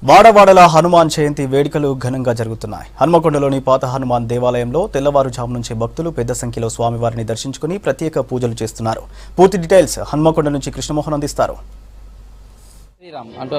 వాడవాడల హనుమాన్ జయంతి వేడుకలు ఘనంగా జరుగుతున్నాయి. హన్మకొండలోని పాత హనుమాన్ దేవాలయంలో తెల్లవారుజాము నుంచి భక్తులు పెద్ద సంఖ్యలో స్వామివారిని దర్శించుకుని ప్రత్యేక పూజలు చేస్తున్నారు. పూర్తి డీటెయిల్స్ హన్మకొండ నుంచి కృష్ణమోహన్ అందిస్తారు. శ్రీరామ్ అంటూ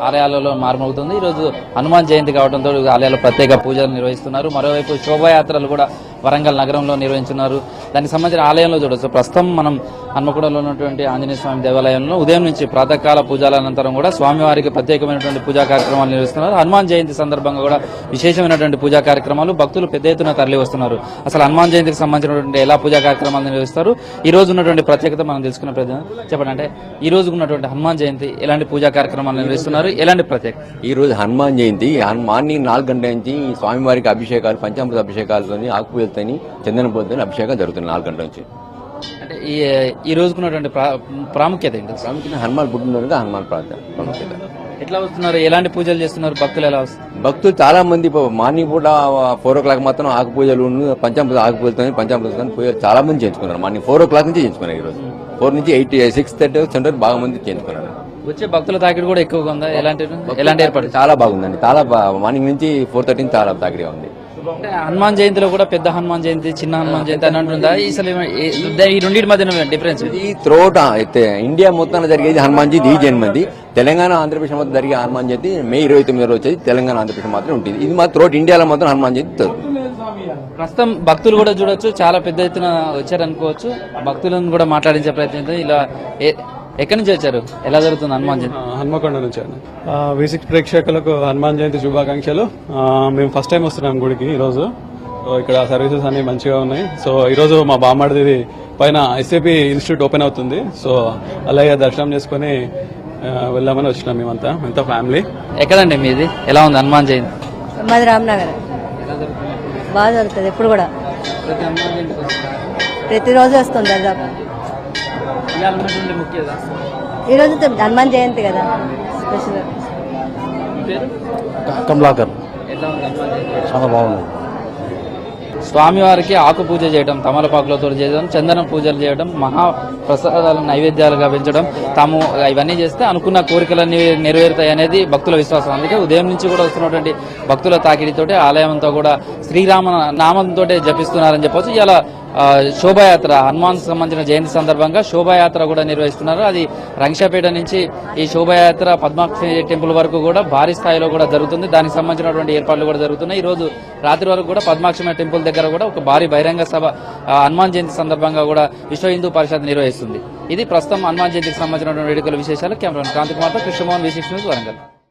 ఆలయాలలో మార్మవుతుంది. ఈరోజు హనుమాన్ జయంతి కావడంతో ఆలయాల్లో ప్రత్యేక పూజలు నిర్వహిస్తున్నారు. మరోవైపు శోభాయాత్రలు కూడా వరంగల్ నగరంలో నిర్వహించున్నారు. దానికి సంబంధించిన ఆలయంలో చూడవచ్చు. ప్రస్తుతం మనం హన్మకొండలో ఉన్నటువంటి ఆంజనేయ స్వామి దేవాలయంలో ఉదయం నుంచి ప్రాతకాల పూజల అనంతరం కూడా స్వామివారికి ప్రత్యేకమైనటువంటి పూజా కార్యక్రమాలు నిర్వహిస్తున్నారు. హనుమాన్ జయంతి సందర్భంగా కూడా విశేషమైనటువంటి పూజా కార్యక్రమాలు, భక్తులు పెద్ద ఎత్తున తరలి వస్తున్నారు. అసలు హనుమాన్ జయంతికి సంబంధించినటువంటి ఎలా పూజా కార్యక్రమాలు నిర్వహిస్తారు, ఈ రోజు ఉన్నటువంటి ప్రత్యేకత మనం తెలుసుకునే ప్రయత్నం చెప్పండి. అంటే ఈ రోజు ఉన్నటువంటి హనుమాన్ జయంతి ఎలాంటి పూజా కార్యక్రమాలు నిర్వహిస్తున్నారు, ఎలాంటి ప్రత్యేకత? ఈ రోజు హనుమాన్ జయంతి మార్నింగ్ 4 గంటల నుంచి స్వామివారికి అభిషేకాలు, పంచామృత అభిషేకాలతో, ఆకుపూజలతో, చందన పూజలతో అభిషేకాలు జరుగుతున్నాయి 4 గంటల నుంచి. అంటే ఈ రోజుకున్నటువంటి ప్రాముఖ్యత ఏంటి? ప్రాముఖ్యత హనుమాన్ పుట్టినరోజుగా హనుమాన్ ప్రాముఖ్యత. ఎట్లా వస్తున్నారు, ఎలాంటి పూజలు చేస్తున్నారు భక్తులు? ఎలా వస్తున్నారు భక్తులు? చాలా మంది మార్నింగ్ పూట 4 o'clock మాత్రం ఆకు పూజలు, పంచామృత ఆకుపూజలతో, పంచామృత పూజలు చాలా మంది చేయించుకున్నారు. మార్నింగ్ 4 o'clock నుంచి చేయించుకున్నారు. ఈ రోజు 4 నుంచి 8, 6:30 సెంటర్ బాగా మంది చేయించుకున్నారు. వచ్చే భక్తుల తాకిడి కూడా ఎక్కువగా ఉందా? ఎలాంటి ఏర్పాటు? చాలా బాగుందండి. చాలా మార్నింగ్ నుంచి 4:30 చాలా తాకిడిగా ఉంది. అంటే హనుమాన్ జయంతిలో కూడా పెద్ద హనుమాన్ జయంతి, చిన్న హనుమాన్ జయంతి అని అంటుందా? ఈ రెండింటి మధ్య డిఫరెన్స్? ఇది త్రోట్ ఇండియా మొత్తాన్ని జరిగేది హనుమాన్ జయంతి ఈ జన్మది. తెలంగాణ, ఆంధ్రప్రదేశ్ మొత్తం జరిగే హనుమాన్ జయంతి మే 29 వచ్చేది తెలంగాణ, ఆంధ్రప్రదేశ్ మాత్రం ఉంటుంది. ఇది మాత్రం త్రోట్ ఇండియాలో మాత్రం హనుమాన్ జయంతి. ప్రస్తుతం భక్తులు కూడా చూడొచ్చు, చాలా పెద్ద ఎత్తున వచ్చారనుకోవచ్చు. భక్తులను కూడా మాట్లాడించే ప్రయత్నం. ఇలా ఎక్కడి నుంచి వచ్చారు, ఎలా జరుగుతుంది హనుమాన్ జయంతి? హన్మకొండ నుంచి. V6 ప్రేక్షకులకు హనుమాన్ జయంతి శుభాకాంక్షలు. మేము ఫస్ట్ టైం వస్తున్నాం గుడికి ఈరోజు. ఇక్కడ సర్వీసెస్ అన్ని మంచిగా ఉన్నాయి. సో ఈరోజు మా బామ్మడిది పైన SAP ఇన్స్టిట్యూట్ ఓపెన్ అవుతుంది. సో అలాగే దర్శనం చేసుకుని వెళ్దామని వచ్చినాం మేమంతా, ఫ్యామిలీ. ఎక్కడండి మీది? ఎలా ఉంది హనుమాన్ జయంతి? మాది రామ్నగర్. బాగా జరుగుతుంది. ఎప్పుడు కూడా ప్రతిరోజు వస్తుంది దాదాపు. ఈ రోజు హనుమాన్ జయంతి కదా స్పెషల్. కమలాకర్. చాలా బాగుంది. స్వామివారికి ఆకు పూజ చేయడం, తమలపాకులతో చేయడం, చందనం పూజలు చేయడం, మహాప్రసాదాలను నైవేద్యాలుగా పెంచడం, తాము ఇవన్నీ చేస్తే అనుకున్న కోరికలన్నీ నెరవేరుతాయి అనేది భక్తుల విశ్వాసం. అందుకే ఉదయం నుంచి కూడా వస్తున్నటువంటి భక్తుల తాకిడితోటి ఆలయంతో కూడా శ్రీరామ నామంతో జపిస్తున్నారని చెప్పొచ్చు. ఇలా శోభాయాత్ర, హనుమాన్ సంబంధించిన జయంతి సందర్భంగా శోభాయాత్ర కూడా నిర్వహిస్తున్నారు. అది రంగశాపేట నుంచి ఈ శోభాయాత్ర పద్మాక్షి టెంపుల్ వరకు కూడా భారీ స్థాయిలో కూడా జరుగుతుంది. దానికి సంబంధించినటువంటి ఏర్పాట్లు కూడా జరుగుతున్నాయి. ఈ రోజు రాత్రి వరకు కూడా పద్మాక్షి టెంపుల్ దగ్గర కూడా ఒక భారీ బహిరంగ సభ హనుమాన్ జయంతి సందర్భంగా కూడా విశ్వ హిందూ పరిషత్ నిర్వహిస్తుంది. ఇది ప్రస్తుతం హనుమాన్ జయంతికి సంబంధించినటువంటి వేడుకల విశేషాలు. కెమెరా కాంతి కుమార్తో కృష్ణమోహన్, V6 న్యూస్, వరంగల్.